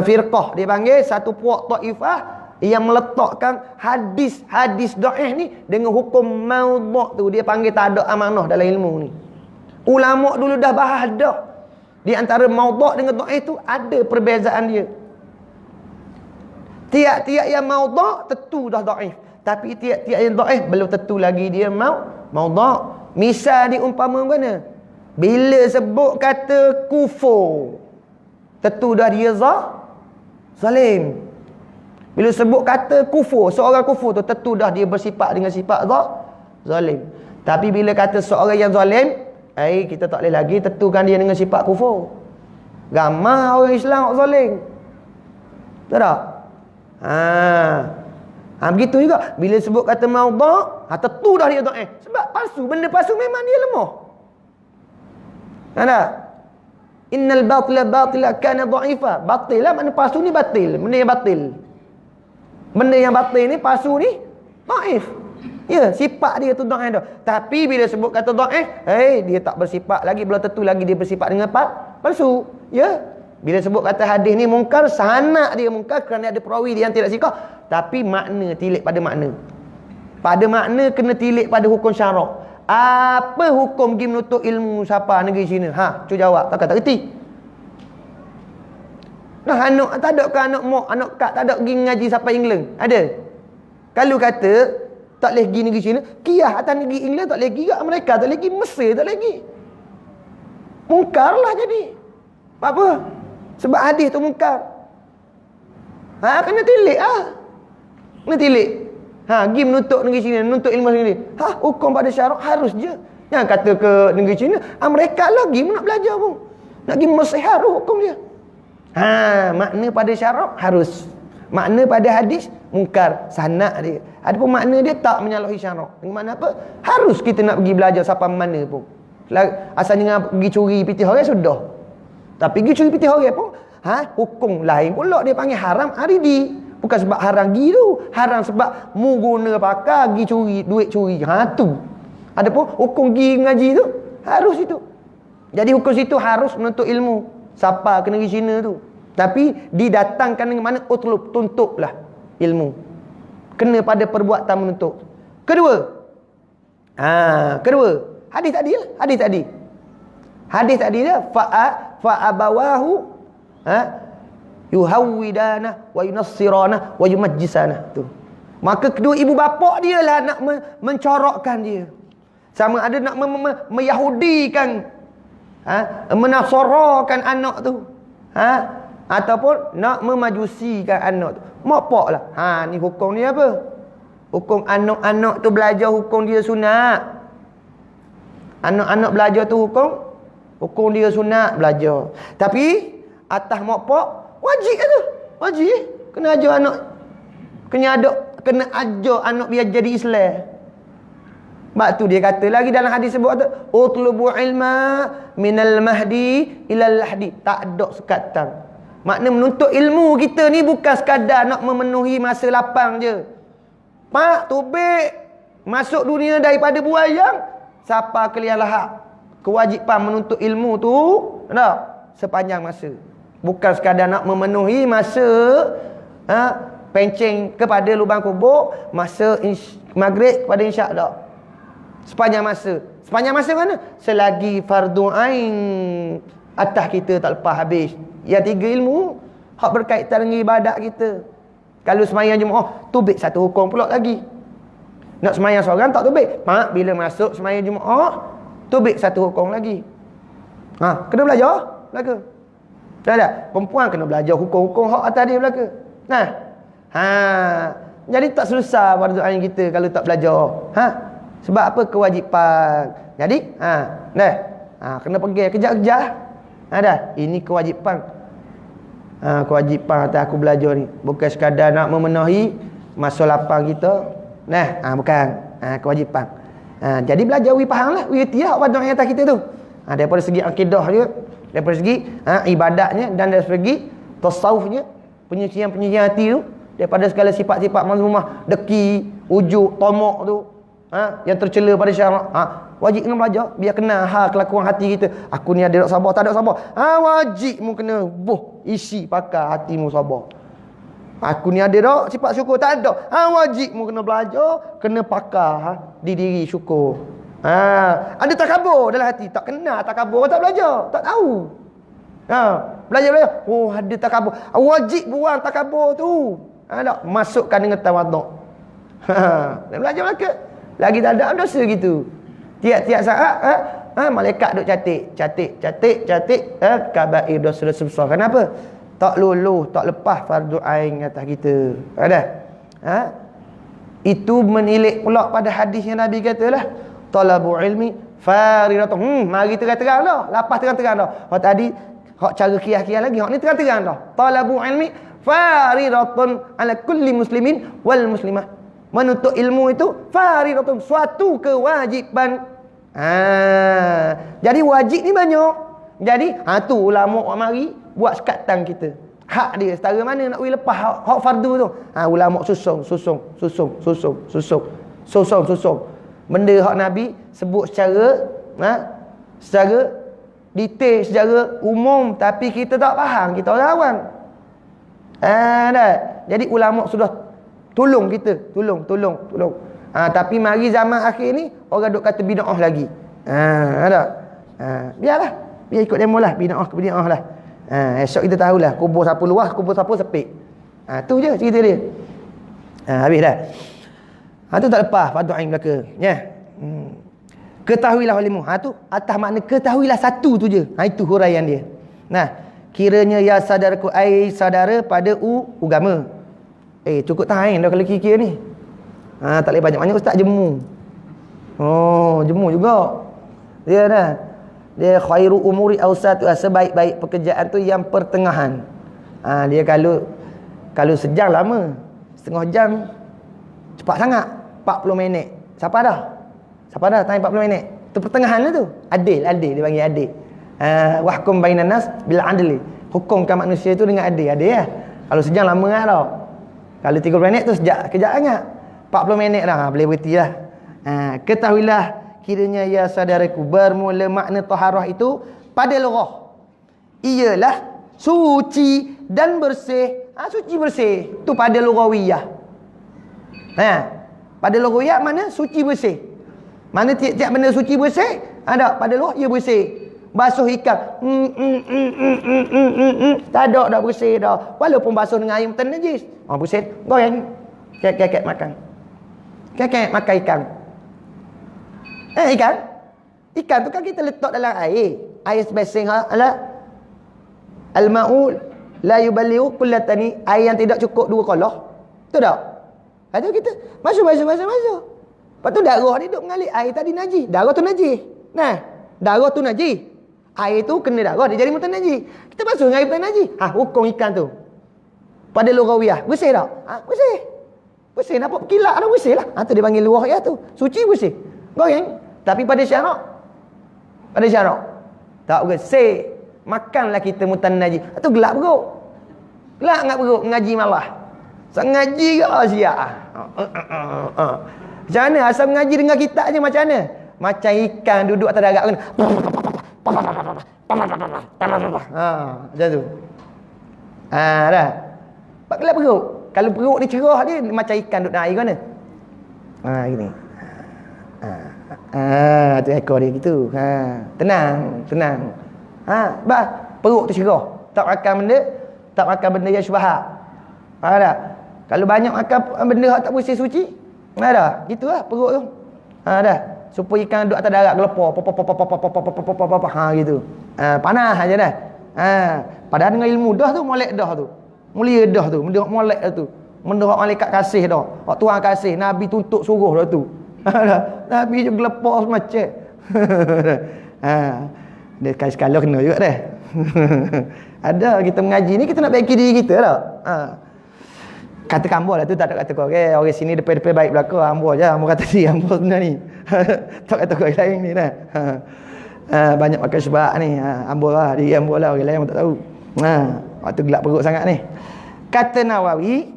Firqah dia panggil, satu puak taifah yang meletakkan hadis dhaif ni dengan hukum maudhu' tu. Dia panggil tak ada amanah dalam ilmu ni. Ulama dulu dah bahas dah. Di antara maudhu' dengan dhaif tu ada perbezaan dia. Tiap-tiap yang maudhu' tentu dah dhaif. Tapi tiap-tiap yang dhaif belum tentu lagi dia maudhu'. Misal di umpama mana? Bila sebut kata kufur, tentu dah dia zalim. Bila sebut kata kufur, seorang kufur tu tentu dah dia bersifat dengan sifat zalim. Tapi bila kata seorang yang zalim, kita tak boleh lagi tentukan dia dengan sifat kufur. Ramai orang Islam yang zalim. Betul tak? Begitu juga bila sebut kata maudhu', tentu dah dia dhaif. Sebab palsu, benda palsu memang dia lemah. Ada? Innal batila kana dha'ifa. Batil lah, makna palsu ni batil, benda yang batil. Benda yang batil ni, palsu ni dhaif. Ya, sifat dia tu dhaif dah. Tapi bila sebut kata dhaif, dia tak bersifat lagi, belum tentu lagi dia bersifat dengan palsu. Ya. Bila sebut kata hadis ni mungkar, sanad dia mungkar kerana ada perawi dia yang tidak siqah. Tapi makna tilik pada makna. Pada makna kena tilik pada hukum syarak. Apa hukum pergi menuntut ilmu siapa negeri sini? Cuba jawab. Tak reti. Anak tak ada ke anak mak, anak kak tak ada pergi ngaji sampai England? Ada? Kalau kata tak boleh pergi negeri China, Kiyah atas negeri England tak boleh pergi, Amerika tak boleh pergi, Mesir tak boleh pergi. Mungkar lah jadi. Apa? Sebab hadis tu mungkar. Kena tilik Kena tilik. Pergi menuntut negeri China, menuntut ilmu sendiri. Hukum pada syarak harus je. Jangan kata ke negeri China, Amerika lagi nak belajar pun. Nak pergi Mesir harus hukum dia. Makna pada syarak harus. Makna pada hadis mungkar, sanad dia. Adapun makna dia tak menyalahi syarak. Dengan makna apa? Harus kita nak pergi belajar sampai mana pun. Asalnya pergi curi pitih orang sudah. Tapi pergi curi pitih orang pun hukum lain pula, dia panggil haram aridi. Bukan sebab haram pergi tu, haram sebab mu guna pakar pergi curi, duit curi. Tu. Adapun hukum pergi ngaji tu harus itu. Jadi hukum situ harus menuntut ilmu siapa ke negeri China tu. Tapi didatangkan dengan mana utlub, tuntutlah ilmu. Kena pada perbuatan menuntut. Kedua. Hadis tadi dia fa abawahu yuhawwidana wa yunassirana wa yumajjisana tu. Maka kedua ibu bapa dia lah nak mencorokkan dia. Sama ada nak meyahudikan, menasarakan anak tu. Ataupun nak memajusikan anak tu. Mak lah. Ni hukum dia apa? Hukum anak-anak tu belajar hukum dia sunat. Anak-anak belajar tu hukum dia sunat belajar. Tapi atas mak wajib tu. Wajib. Kena ajar anak. Kena ajar anak biar jadi Islam. Sebab tu dia kata lagi dalam hadis sebut tu, utlubu ilma minal mahdi ilal lahdi. Tak ada sekatan. Makna menuntut ilmu kita ni bukan sekadar nak memenuhi masa lapang je. Pak, tubik masuk dunia daripada buayang, siapa kalian lahap. Kewajipan menuntut ilmu tu sepanjang masa. Bukan sekadar nak memenuhi masa pencing kepada lubang kubur, masa maghrib kepada isyak tak. Sepanjang masa. Sepanjang masa mana? Selagi fardu ain atas kita tak lepas habis. Yang tiga ilmu hak berkaitan dengan ibadat kita. Kalau sembahyang Jumaat, tubik satu hukum pula lagi. Nak sembahyang seorang tak tubik. Bila masuk sembahyang Jumaat, tubik satu hukum lagi. Kena belajar belaka. Tak. Perempuan kena belajar hukum-hukum hak atas dia belaka. Jadi tak selesai fardu ain kita kalau tak belajar. Sebab apa? Kewajipan. Jadi kena pergi kerja-kerja. Ada. Ini kewajipan. Kewajipan atas aku belajar ni. Bukan sekadar nak memenuhi masa lapang kita. Bukan. Kewajipan. Jadi belajar faham lah. Reti lah pada yang atas kita tu. Daripada segi akidah dia, daripada segi ibadatnya, dan dari segi tasawufnya, penyucian hati tu, daripada segala sifat-sifat mazmumah, deki, ujuk, tomok tu, yang tercela pada syarak. Wajib kena belajar biar kenal kelakuan hati kita. Aku ni ada tak sabar, tak ada sabar. Wajib mu kena isi pakai hatimu sabar. Aku ni ada tak sifat syukur, tak ada. Wajib mu kena belajar, kena pakai diri syukur. Ada takabur dalam hati, tak kenal takabur, tak belajar, tak tahu. Belajar. Oh, ada takabur. Wajib buang takabur tu. Tak masukkan dengan tawaduk. Dan belajar Melaka. Lagi tak ada dosa gitu. Tiap-tiap saat malaikat duk catik kabair dosa-dosa besar. Kenapa? Tak luluh, tak lepas fardu ain atas kita. Itu menilik pula pada hadis yang Nabi katalah, talabu ilmi faridatun. Mari terang-terang dah. Lepas terang-terang dah. Hak tadi hak cara kias-kias lagi. Hak ni terang-terang dah. Talabu ilmi faridatun ala kulli muslimin wal muslimah. Menuntut ilmu itu faridatun, suatu kewajiban. Jadi wajib ni banyak. Jadi tu ulama mari buat sekatan kita. Hak dia setara mana nak lepas hak fardu tu. Ulama susung. Benda hak Nabi sebut secara detail, secara umum, tapi kita tak faham, kita orang awam. Jadi ulama sudah tolong kita, tolong. Tapi mari zaman akhir ni orang duk kata bid'ah lagi. Biarlah, biar ikut demo lah, bid'ah lah. Esok kita tahulah kubur siapa luas, kubur siapa sepik. Tu je cerita dia. Habis dah. Tu tak lepas fardu ain belaka, ya. Ketahuilah walimu. Tu atas makna ketahuilah satu tu je. Itu huraian dia. Kiranya ya saudaraku, saudara pada agama. Cukup tahan dah kalau kira ni. Tak boleh banyak-banyak ustaz jemu. Jemu juga. Dia dah. Dia khairu umuri awsat, sebaik-baik pekerjaan tu yang pertengahan. Dia kalau sejam lama, setengah jam cepat sangat. 40 minit. Siapa dah tanya 40 minit. Tu pertengahan lah tu. Adil dia panggil adil. Wahkum bainan nas bil adli. Hukumkan manusia tu dengan adil ya. Kalau sejam lama lah tau. Kalau 30 minit tu kejap sangat. 40 minit dah boleh berhenti lah. Ketahuilah kiranya ya saudaraku, bermula makna taharah itu pada lughah ialah suci dan bersih. Suci bersih tu pada lughawiyah. Pada lughawiyah mana suci bersih. Mana tiap-tiap benda suci bersih, ada pada lughah ia bersih. Basuh ikan tak ada dah bersih dah, walaupun basuh dengan air tan najis. Bersih. Goreng kek makan. Kek makan ikan. Ikan tu kan kita letak dalam air sebesing al-ma'ul la yuballighu kullatani, air yang tidak cukup 2 kolah. Tu tak? Ada kita masuk. Lepas tu darah ni duk mengalir, air tadi najis, darah tu najis. Darah tu najis. Air tu kena darah dia jadi mutan najis. Kita basuh dengan air mutan najis. Hukum ikan tu pada lughawiyah bersih tak? Bersih nampak kilak dah bersih lah. Tu dia panggil lughawiyah tu. Suci bersih. Goreng. Tapi pada syarak tak bersih. Makanlah kita mutan najis. Tu gelap perut. Gelap enggak perut ngaji malah. Ngaji ke siap. Macam mana asal mengaji dengan kitab je macam mana? Macam ikan duduk atas darat kan. Macam tu. Dah. Pak gelap perut. Kalau perut ni cerah dia macam ikan duduk dalam air mana? Gini. Tu ekor dia gitu. Tenang. Perut tu cerah. Tak makan benda yang syubhat. Dah. Kalau banyak makan benda yang tak bersih suci, dah. Gitulah perut tu. Dah. Supaya ikan duduk atas darat gelepar. Gitu. Panas aja dah. Padahal dengan ilmu dah tu, molek dah tu. Mulia dah tu, molek dah tu. Mendohak malaikat kasih dah. Hak Tuhan kasih, Nabi tuntut suruh dah tu. Nabi je gelepar semacam. Dia sekali kena juga dah. Ada kita mengaji ni kita nak baiki diri kita tak? Kata ambo lah tu, tak ada kata kau. Okay, orang sini depan-depan baik belakang, ambo je. Ambo kata dia, ambo sebenarnya ni. Tak kata kau lain ni dah. Banyak makan sebab ni. Ambo lah, diri ambo lah. Orang lain ambo tak tahu. Waktu gelap perut sangat ni. Kata Nawawi,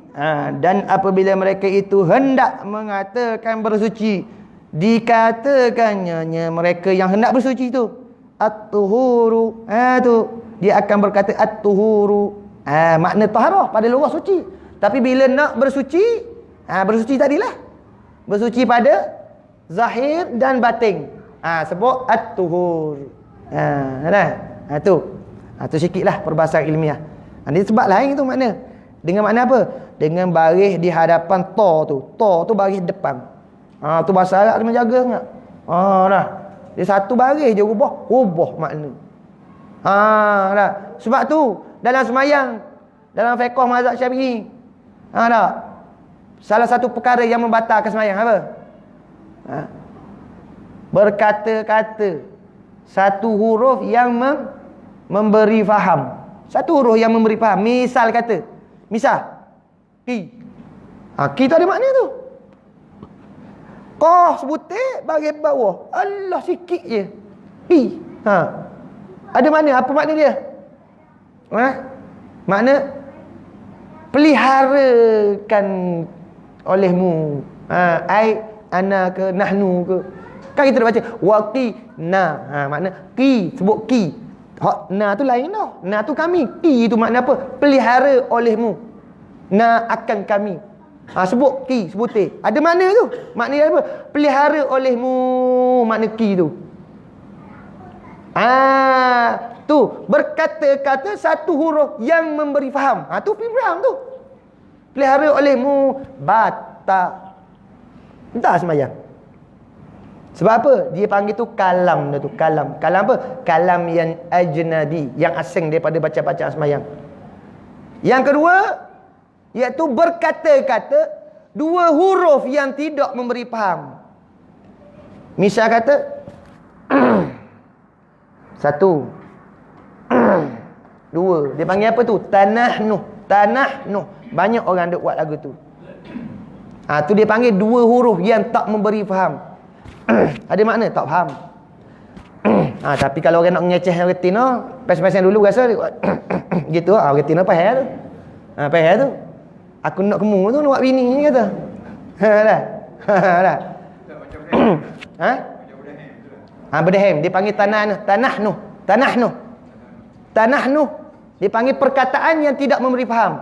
dan apabila mereka itu hendak mengatakan bersuci, dikatakannya mereka yang hendak bersuci tu at-tuhuru, tu dia akan berkata at-tuhuru, makna taharah pada luar suci. Tapi bila nak bersuci, bersuci tadilah, bersuci pada zahir dan batin, sebut at-tuhur. Tu sikitlah perbahasan ilmiah. Ini sebab lain tu makna. Dengan makna apa? Dengan baris di hadapan to tu baris depan. Tu bahasa Arab kena jaga sangat. Dah. Dia satu baris je rubah makna. Dah. Sebab tu dalam semayang, dalam fiqh mazhab Syafi'i, tak? Salah satu perkara yang membatalkan semayang apa? Berkata-kata satu huruf yang memberi faham. Satu huruf yang memberi faham. Misal kata, ki. Ki tu ada makna tu. Qaf sebutir bagi bawah. Allah sikit je. Ki. Ada makna. Apa makna dia? Makna peliharakan olehmu. Ana ke nahnu ke. Kan kita dah baca waqina. Makna ki, sebut ki. Na tu lain dah. Na tu kami. Ki tu makna apa? Pelihara olehmu. Na akan kami. Sebut ki, sebutir. Ada makna tu. Makna dia apa? Pelihara olehmu. Makna ki tu. Tu berkata-kata satu huruf yang memberi faham. Tu faham tu. Pelihara olehmu bata. Entah semayang. Sebab apa? Dia panggil tu kalam dah tu. Kalam. Kalam apa? Kalam yang ajnabi, yang asing daripada baca-bacaan semayang. Yang kedua, iaitu berkata-kata dua huruf yang tidak memberi faham. Misal kata satu, dua. Dia panggil apa tu? Tanahnuh. Banyak orang duk buat lagu tu. Tu dia panggil dua huruf yang tak memberi faham. Ada makna? Tak faham. Tapi kalau orang nak ngeceh retina, pes-pesan dulu rasa gitu. Retina faham tu. Faham tu. Aku nak kemu tu nak buat bini ni kata. Dah. Berdehem. Dia panggil Tanahnuh. Dia panggil perkataan yang tidak memberi faham.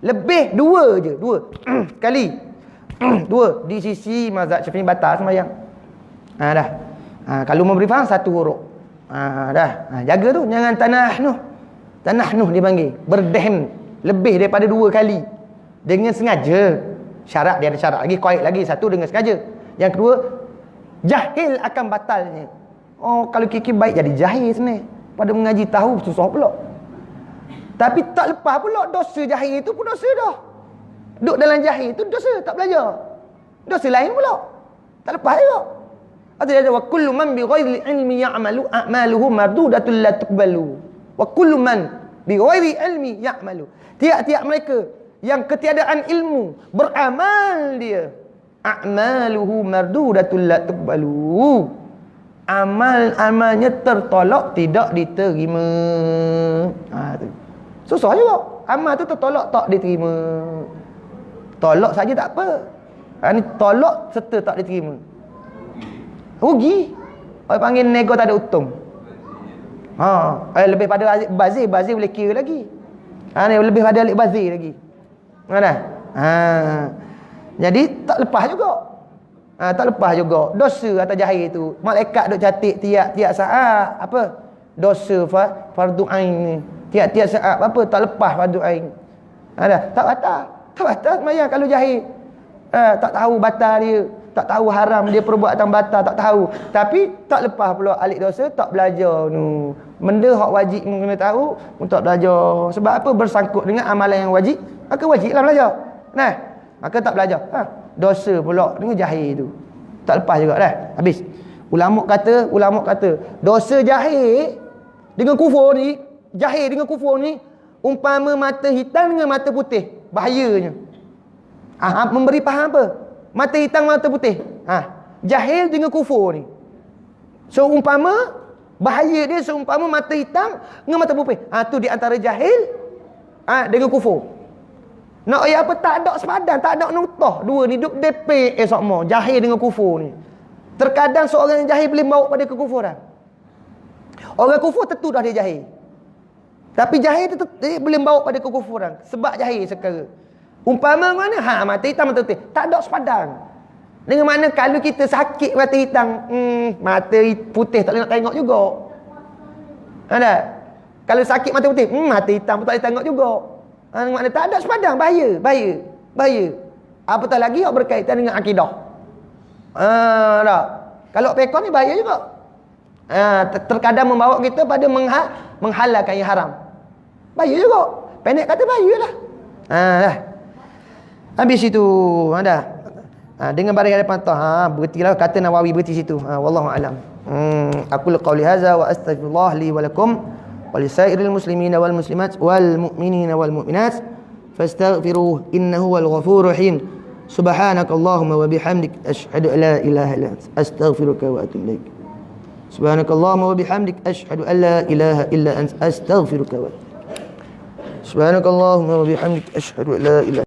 Lebih dua je. Kali. Dua. Di sisi mazhab Syafi'i batal semayang. Dah. Kalau memberi faham satu huruf. Dah. Jaga tu. Jangan Tanahnuh dia panggil. Berdehem. Lebih daripada dua kali. Dengan sengaja. Syarat dia ada syarat lagi. Qaid lagi. Satu dengan sengaja. Yang kedua, jahil akan batalnya. Kalau kiki baik jadi jahil sebenarnya. Pada mengaji tahu susah pula. Tapi tak lepas pula dosa jahil itu pun dosa dah. Duduk dalam jahil itu dosa, tak belajar. Dosa lain pula. Tak lepas juga. Atau dia ada wa kullu man bi ghairi ilmi ya'malu a'maluhu mardudatun la tuqbalu. Wa kullu man bi ghairi ilmi ya'malu. Tiap-tiap mereka yang ketiadaan ilmu beramal dia, a'maluhu mardudatun la tuqbalu. Amal-amalnya tertolak, tidak diterima. Tu. Susah juga. Amal tu tertolak, tak diterima. Tolak saja tak apa. Ni tolak serta tak diterima. Rugi. Orang panggil nego tak ada untung. Lebih pada bazir boleh kira lagi. Ni lebih pada alik bazir lagi. Mana? Jadi tak lepas juga. Tak lepas juga. Dosa atas jahil tu. Malaikat duk catat tiap-tiap saat apa? Dosa fardu ain ni. Tiap-tiap saat apa? Tak lepas fardu ain. Tak batal semayang kalau jahil. Tak tahu batal dia, tak tahu haram dia perbuatan batal, tak tahu. Tapi tak lepas pula alik dosa, tak belajar nu. Benda hak wajib kena tahu, tak belajar. Sebab apa? Bersangkut dengan amalan yang wajib, maka wajiblah belajar. Maka tak belajar. Dosa pula dengan jahil tu. Tak lepas juga dah. Habis. Ulama kata dosa jahil dengan kufur ni, jahil dengan kufur ni umpama mata hitam dengan mata putih, bahayanya. Memberi faham apa? Mata hitam, mata putih. Jahil dengan kufur ni. So umpama bahaya dia seumpama mata hitam dengan mata putih. Tu di antara jahil dengan kufur. Nak apa tak ada sepadan, tak ada nutah. Dua ni duk depek sama, jahil dengan kufur ni. Terkadang seorang yang jahil boleh bawa pada kekufuran. Orang kufur tentu dah dia jahil. Tapi jahil tu boleh bawa pada kekufuran sebab jahil sekali. Umpama mana? Mata hitam, mata putih. Tak ada sepadan. Dengan mana kalau kita sakit mata hitam, mata putih tak boleh nak tengok juga. Ada? Kalau sakit mata putih, mata hitam pun tak boleh tengok juga. Dengan mana tak ada sepadan, bahaya. Apatah lagi yang berkaitan dengan akidah. Tak. Kalau pekon ni bahaya juga. Terkadang membawa kita pada menghalalkan yang haram. Bahaya juga. Pendek kata bahaya lah. Dah. Habis itu, dah. Dengan barang hadapan Allah, berhentilah kata Nawawi berhenti situ. Wallahu alam. Aku qauli hadza wa astaghfirullah li wa lakum wa lisairil muslimina wal muslimat wal mu'minina wal mu'minat fastaghfiruhu innahu wal ghafurur rahim. Subhanakallahumma wa bihamdik asyhadu an la ilaha illa anta astaghfiruka wa atubu ilaik. Subhanakallahumma wa bihamdik asyhadu an la ilaha illa anta astaghfiruka wa atubu ilaik. Subhanakallahumma wa bihamdik asyhadu an la ilaha